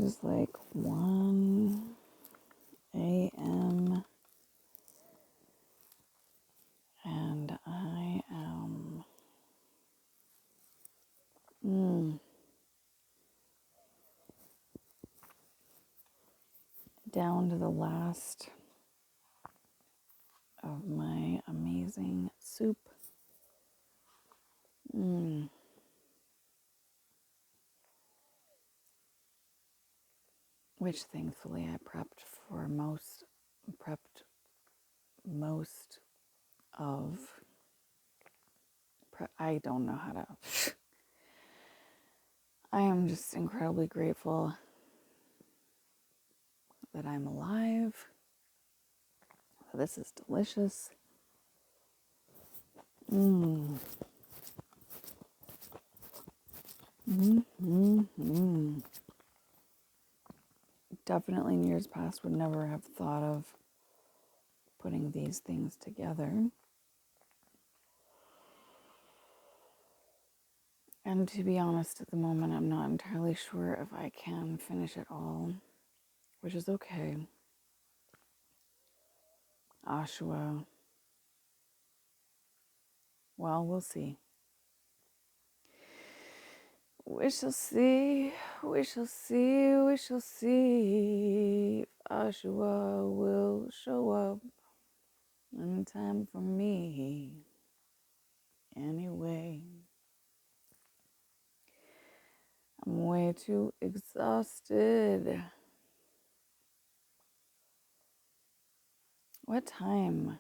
is like 1 a.m. and I am down to the last of my amazing soup. Which thankfully I prepped most of. I don't know how to. I am just incredibly grateful that I'm alive. This is delicious. Definitely in years past would never have thought of putting these things together. And to be honest, at the moment, I'm not entirely sure if I can finish it all, which is okay. Oshawa. Well, we'll see. We shall see, we shall see, we shall see if Oshawa will show up in time for me. Anyway, I'm way too exhausted. What time?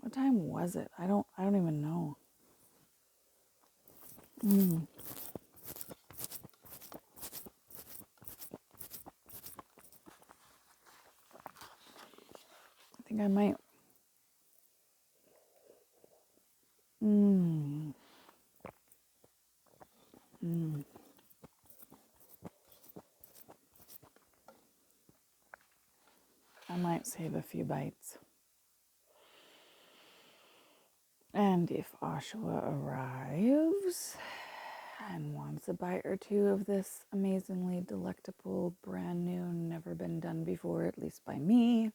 What time was it? I don't even know. I think I might. I might save a few bites. And if Oshawa arrives and wants a bite or two of this amazingly delectable, brand new, never been done before, at least by me,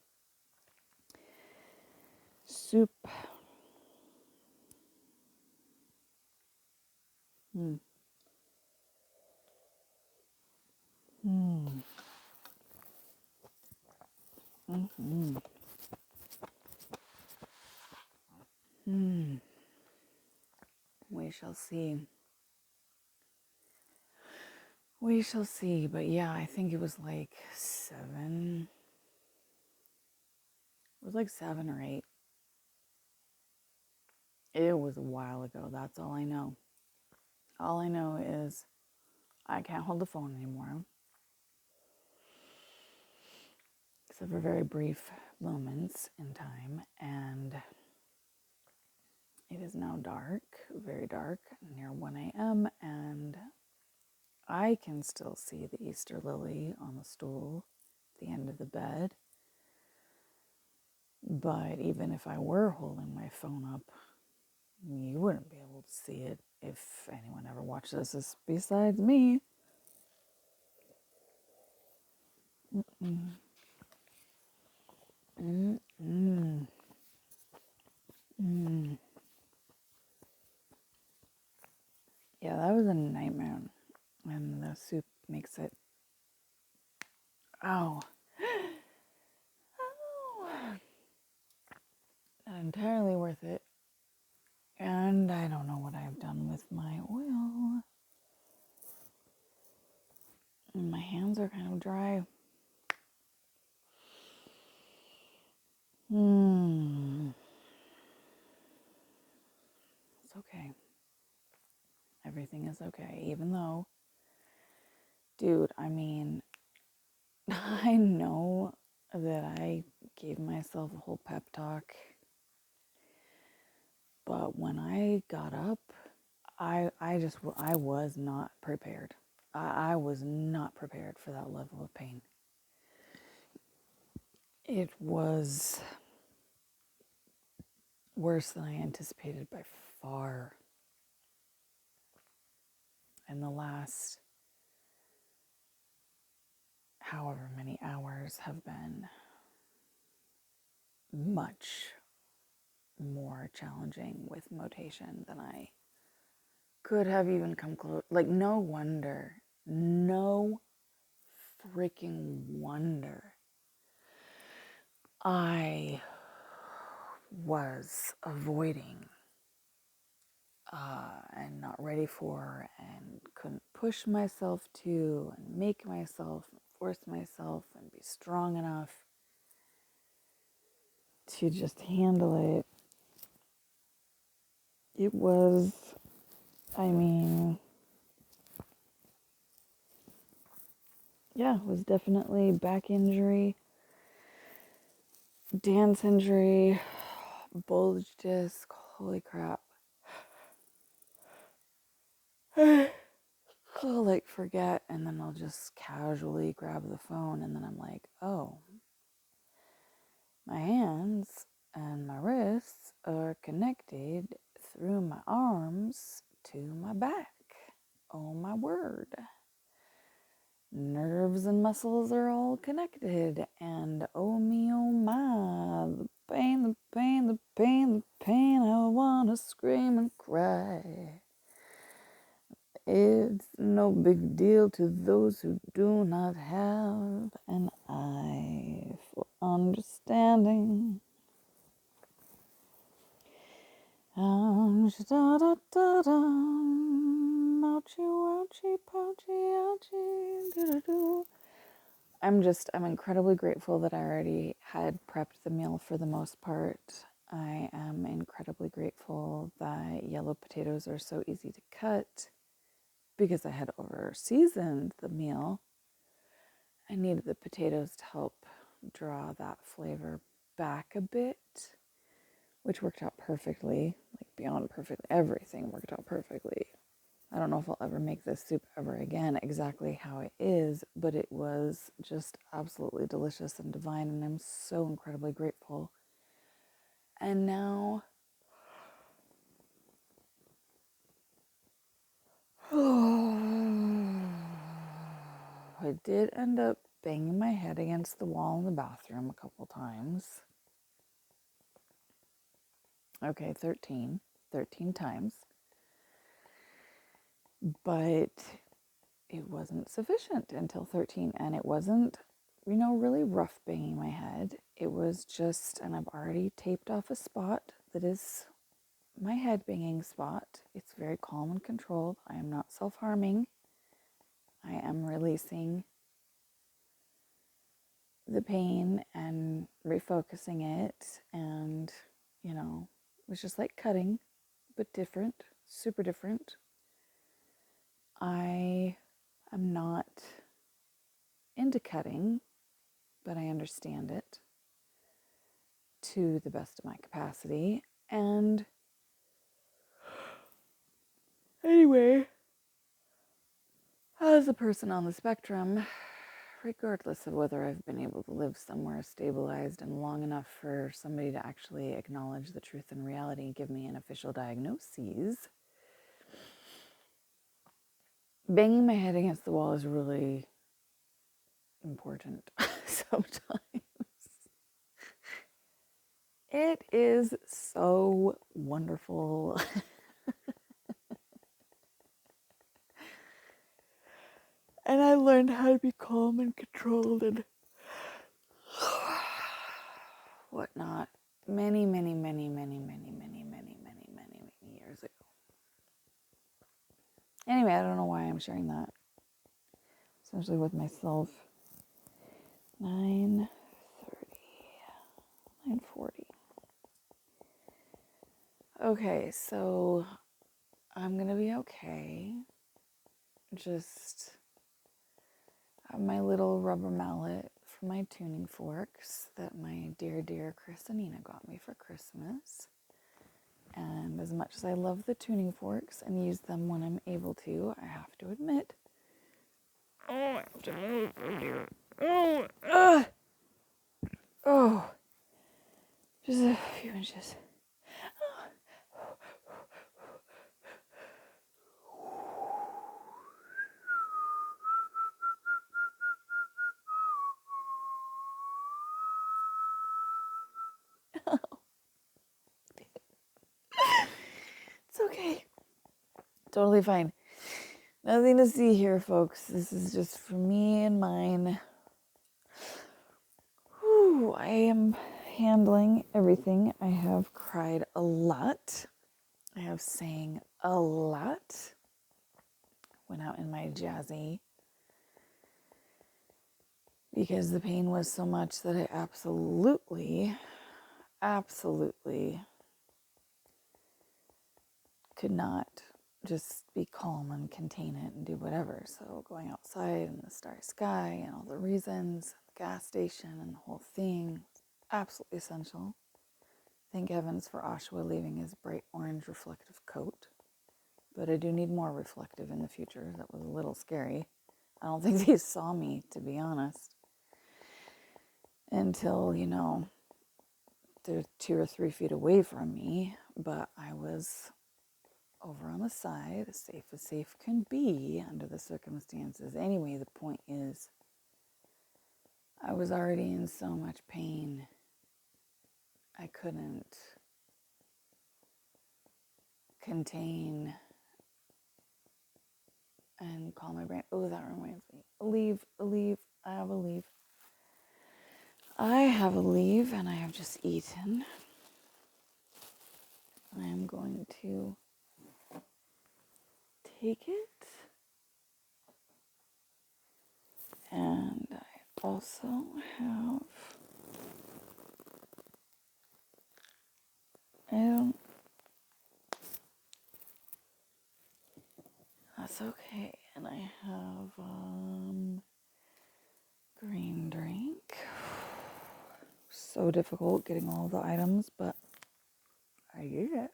soup. We shall see. We shall see. But yeah, I think it was like 7. It was like 7 or 8. It was a while ago. That's all I know. All I know is I can't hold the phone anymore. Except for very brief moments in time. And it is now dark, very dark, near 1 a.m. And I can still see the Easter lily on the stool at the end of the bed. But even if I were holding my phone up, you wouldn't be able to see it if anyone ever watched this besides me. Yeah, that was a nightmare. And the soup makes it... Oh. Not entirely worth it. And I don't know what I've done with my oil. My hands are kind of dry. It's okay. Everything is okay. Even though, dude, I mean, I know that I gave myself a whole pep talk. But when I got up, I was not prepared. I was not prepared for that level of pain. It was worse than I anticipated by far. And the last however many hours have been much more challenging with motation than I could have even come close. Like, no freaking wonder I was avoiding and not ready for, and couldn't push myself to, and make myself, and force myself, and be strong enough to just handle it. It was, I mean, yeah, it was definitely back injury, dance injury, bulge disc, holy crap. I'll like forget, and then I'll just casually grab the phone, and then I'm like, oh, my hands and my wrists are connected through my arms to my back. Oh my word. Nerves and muscles are all connected, and oh me, oh my, the pain, the pain, the pain, the pain, I wanna scream and cry. It's no big deal to those who do not have an eye for understanding. Ouchie, ouchie, pouchy, ouchie, doo-doo-doo. I'm incredibly grateful that I already had prepped the meal for the most part. I am incredibly grateful that yellow potatoes are so easy to cut because I had over seasoned the meal. I needed the potatoes to help draw that flavor back a bit, which worked out perfectly, like beyond perfect. Everything worked out perfectly. I don't know if I'll ever make this soup ever again exactly how it is, but it was just absolutely delicious and divine, and I'm so incredibly grateful. And now, I did end up banging my head against the wall in the bathroom a couple times. Okay, 13 times. But it wasn't sufficient until 13, and it wasn't, really rough banging my head. It was just, and I've already taped off a spot that is my head banging spot. It's very calm and controlled. I am not self-harming. I am releasing the pain and refocusing it, and it was just like cutting, but different, super different. I am not into cutting, but I understand it to the best of my capacity. And anyway, as a person on the spectrum, regardless of whether I've been able to live somewhere stabilized and long enough for somebody to actually acknowledge the truth and reality and give me an official diagnosis, banging my head against the wall is really important sometimes. It is so wonderful. And I learned how to be calm and controlled and whatnot many years ago. Anyway, I don't know why I'm sharing that. Essentially with myself. 9:30, 9:40. Okay, so I'm gonna be okay. Just have my little rubber mallet for my tuning forks that my dear Chris and Nina got me for Christmas. And as much as I love the tuning forks and use them when I'm able to, I have to admit, I have to move from here. Just a few inches. Totally fine. Nothing to see here, folks. This is just for me and mine. Whew, I am handling everything. I have cried a lot. I have sang a lot. Went out in my jazzy because the pain was so much that I absolutely could not just be calm and contain it and do whatever. So going outside in the starry sky and all the reasons, the gas station and the whole thing, absolutely essential. Thank heavens for Oshawa leaving his bright orange reflective coat. But I do need more reflective in the future. That was a little scary. I don't think they saw me, to be honest, until, they're 2 or 3 feet away from me. But I was over on the side, as safe can be under the circumstances. Anyway, the point is, I was already in so much pain. I couldn't contain and calm my brain. Oh, that reminds me. Aleve. I have a leave. And I have just eaten. I am going to take it. And I also have, that's okay. And I have green drink. So difficult getting all the items, but I did it.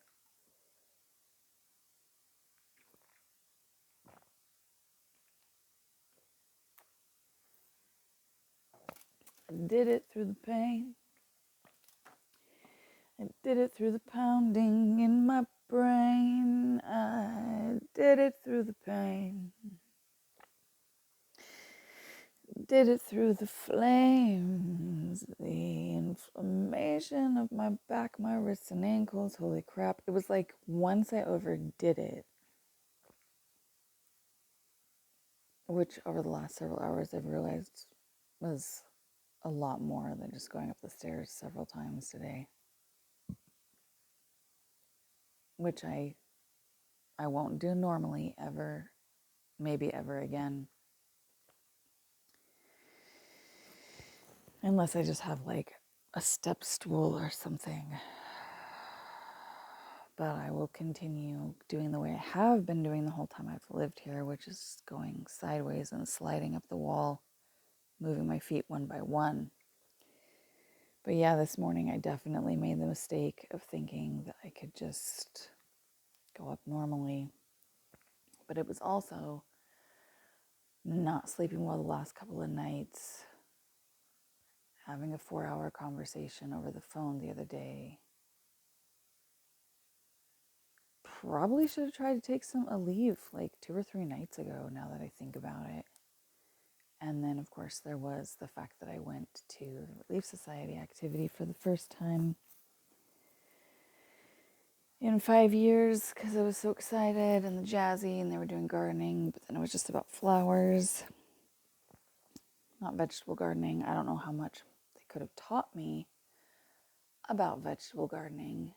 I did it through the pain. I did it through the pounding in my brain. I did it through the pain. Did it through the flames. The inflammation of my back, my wrists and ankles. Holy crap. It was like once I overdid it, which over the last several hours I've realized was a lot more than just going up the stairs several times today. Which I won't do normally ever, maybe ever again. Unless I just have like a step stool or something. But I will continue doing the way I have been doing the whole time I've lived here, which is going sideways and sliding up the wall, moving my feet one by one. But yeah, this morning I definitely made the mistake of thinking that I could just go up normally. But it was also not sleeping well the last couple of nights, having a 4-hour conversation over the phone the other day. Probably should have tried to take a leave like 2 or 3 nights ago, now that I think about it. And then, of course, there was the fact that I went to the Relief Society activity for the first time in 5 years because I was so excited, and the jazzy, and they were doing gardening, but then it was just about flowers, not vegetable gardening. I don't know how much they could have taught me about vegetable gardening,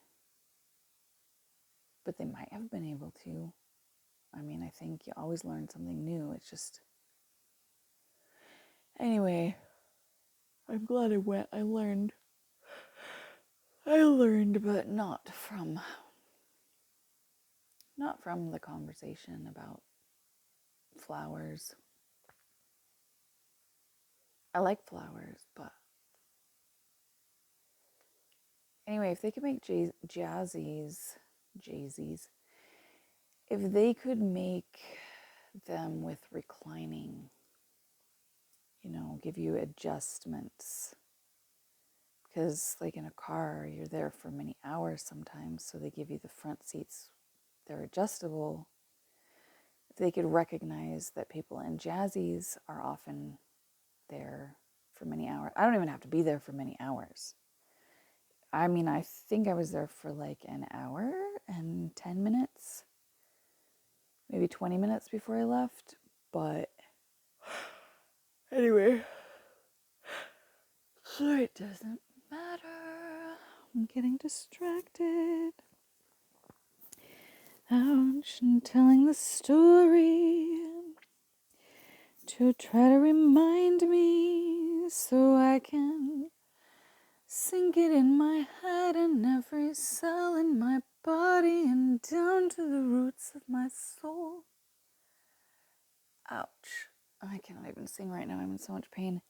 but they might have been able to. I mean, I think you always learn something new. It's just... Anyway, I'm glad I went. I learned, but not from the conversation about flowers. I like flowers, but anyway, if they could make jazzies, if they could make them with reclining, give you adjustments, because like in a car, you're there for many hours sometimes, so they give you the front seats, they're adjustable. If they could recognize that people in jazzies are often there for many hours. I don't even have to be there for many hours. I mean, I think I was there for like an hour and 10 minutes. maybe 20 minutes before I left, but anyway, so it doesn't matter. I'm getting distracted. Ouch, I'm telling the story to try to remind me so I can sink it in my head and every cell in my body and down to the roots of my soul. Ouch. I cannot even sing right now. I'm in so much pain.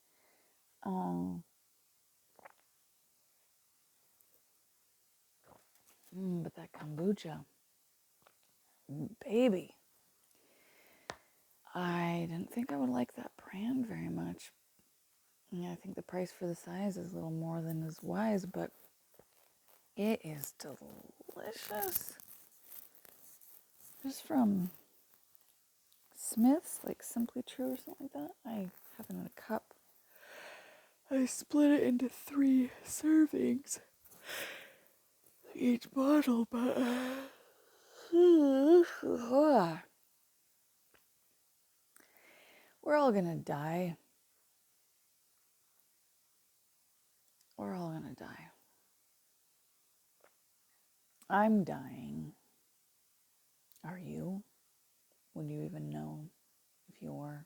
But that kombucha, baby. I didn't think I would like that brand very much. Yeah, I think the price for the size is a little more than is wise, but it is delicious. Just from Smith's, like Simply True or something like that. I have it in a cup. I split it into 3 servings each bottle, but we're all gonna die. We're all gonna die. I'm dying. Are you? Would you even know if you were?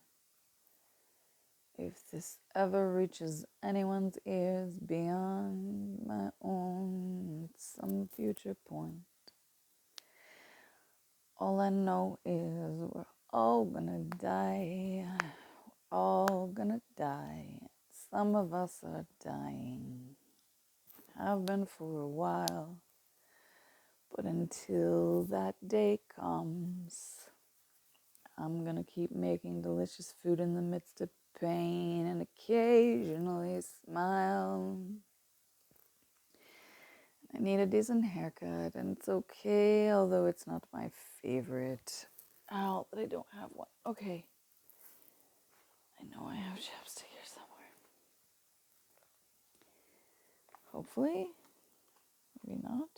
If this ever reaches anyone's ears beyond my own at some future point, all I know is we're all gonna die. We're all gonna die. Some of us are dying. Have been for a while. But until that day comes, I'm gonna keep making delicious food in the midst of pain and occasionally smile. I need a decent haircut, and it's okay, although it's not my favorite. Ow, but I don't have one. Okay. I know I have chapstick here somewhere. Hopefully. Maybe not.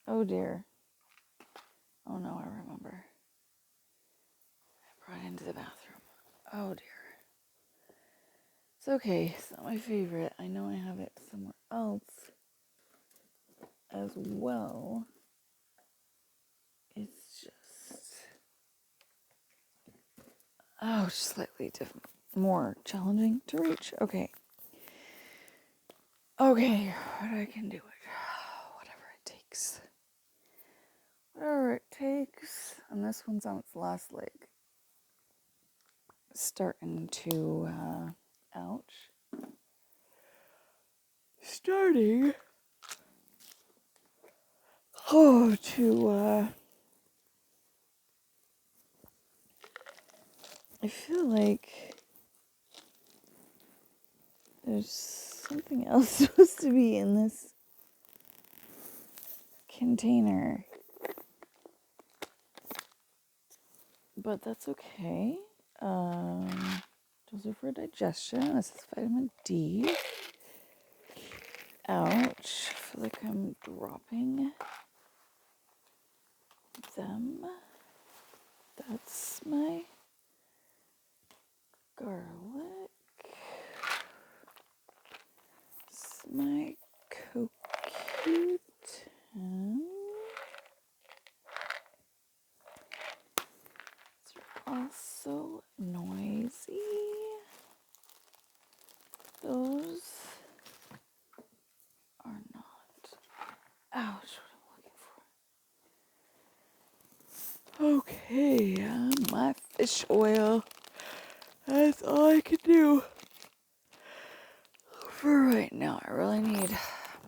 Oh dear. Oh no, I remember. I brought it into the bathroom. Oh dear. It's okay. It's not my favorite. I know I have it somewhere else as well. It's just, slightly different, more challenging to reach. Okay. Okay, what I can do it. Whatever it takes. Whatever it takes. And this one's on its last leg. Starting to, ouch. Starting. I feel like there's something else supposed to be in this container. But that's okay. Those are for digestion. This is vitamin D. Ouch. I feel like I'm dropping them. That's my garlic. It's my CoQ10. It's also noisy. Those are not. Ouch, what I'm looking for. Okay, my fish oil. That's all I can do for right now. I really need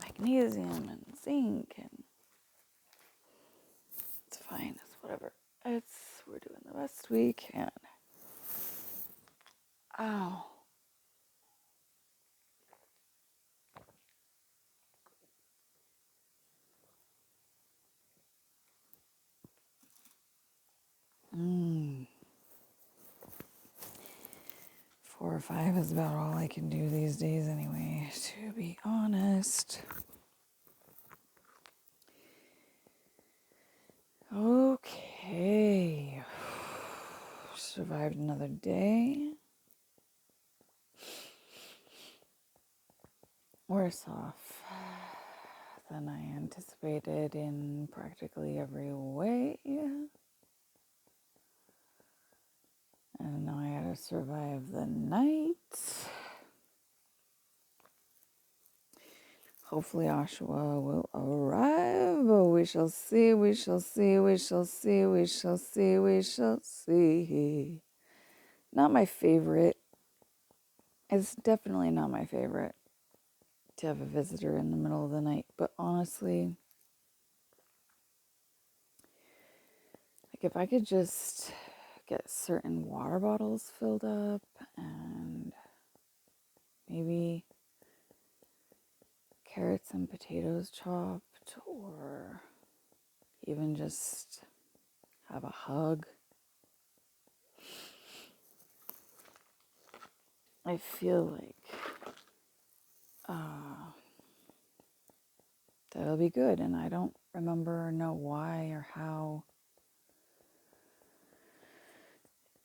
magnesium and zinc, and it's fine. It's whatever. We're doing the best we can. Ow. Mm. 4 or 5 is about all I can do these days anyway, to be honest. Okay. survived another day. Worse off than I anticipated in practically every way. And now I gotta survive the night. Hopefully Oshawa will arrive, but we shall see, we shall see, we shall see, we shall see, we shall see. Not my favorite. It's definitely not my favorite to have a visitor in the middle of the night, but honestly, like if I could just get certain water bottles filled up and maybe carrots and potatoes chopped, or even just have a hug, I feel like that'll be good. And I don't remember or know why or how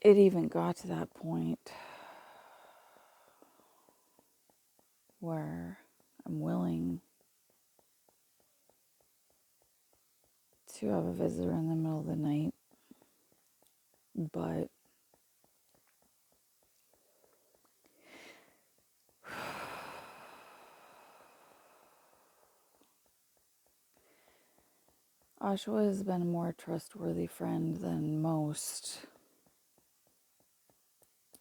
it even got to that point where I'm willing to have a visitor in the middle of the night. But Oshawa has been a more trustworthy friend than most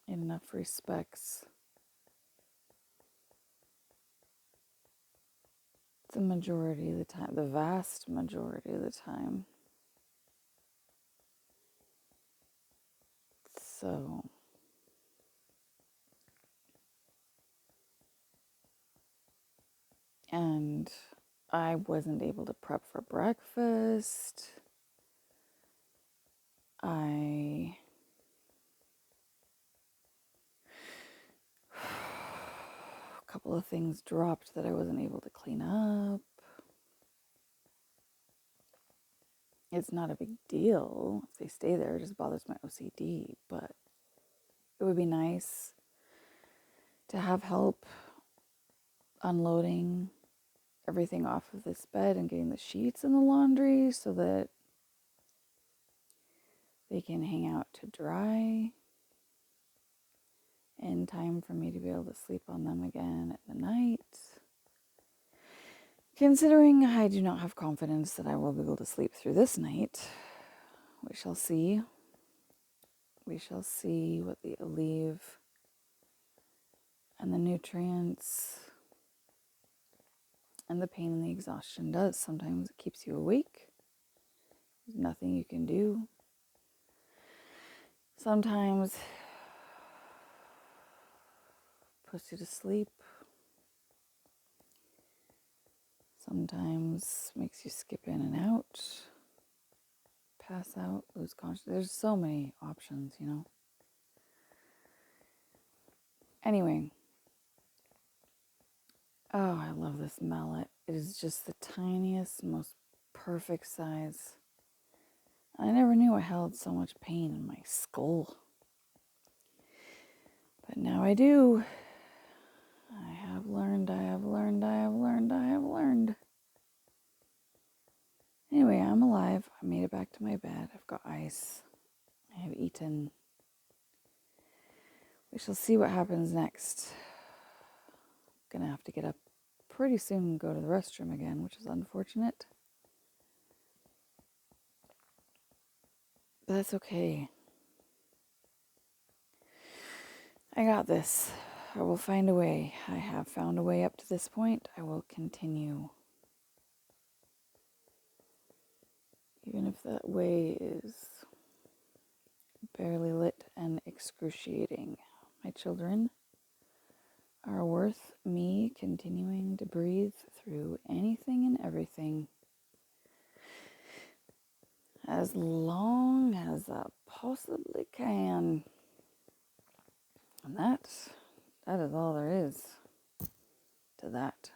in enough respects. The majority of the time, the vast majority of the time. So, and I wasn't able to prep for breakfast. A couple of things dropped that I wasn't able to clean up. It's not a big deal if they stay there. It just bothers my OCD, but it would be nice to have help unloading everything off of this bed and getting the sheets in the laundry so that they can hang out to dry in time for me to be able to sleep on them again at the night. Considering I do not have confidence that I will be able to sleep through this night, we shall see. We shall see what the Aleve and the nutrients and the pain and the exhaustion does. Sometimes it keeps you awake. There's nothing you can do. Sometimes puts you to sleep. Sometimes makes you skip in and out, pass out, lose consciousness. There's so many options, you know. Anyway. Oh, I love this mallet. It is just the tiniest, most perfect size. I never knew I held so much pain in my skull. But now I do. I have learned. Anyway, I'm alive. I made it back to my bed. I've got ice. I have eaten. We shall see what happens next. I'm gonna have to get up pretty soon and go to the restroom again, which is unfortunate. But that's okay. I got this. I will find a way. I have found a way up to this point. I will continue. Even if that way is barely lit and excruciating. My children are worth me continuing to breathe through anything and everything as long as I possibly can. And that is all there is to that.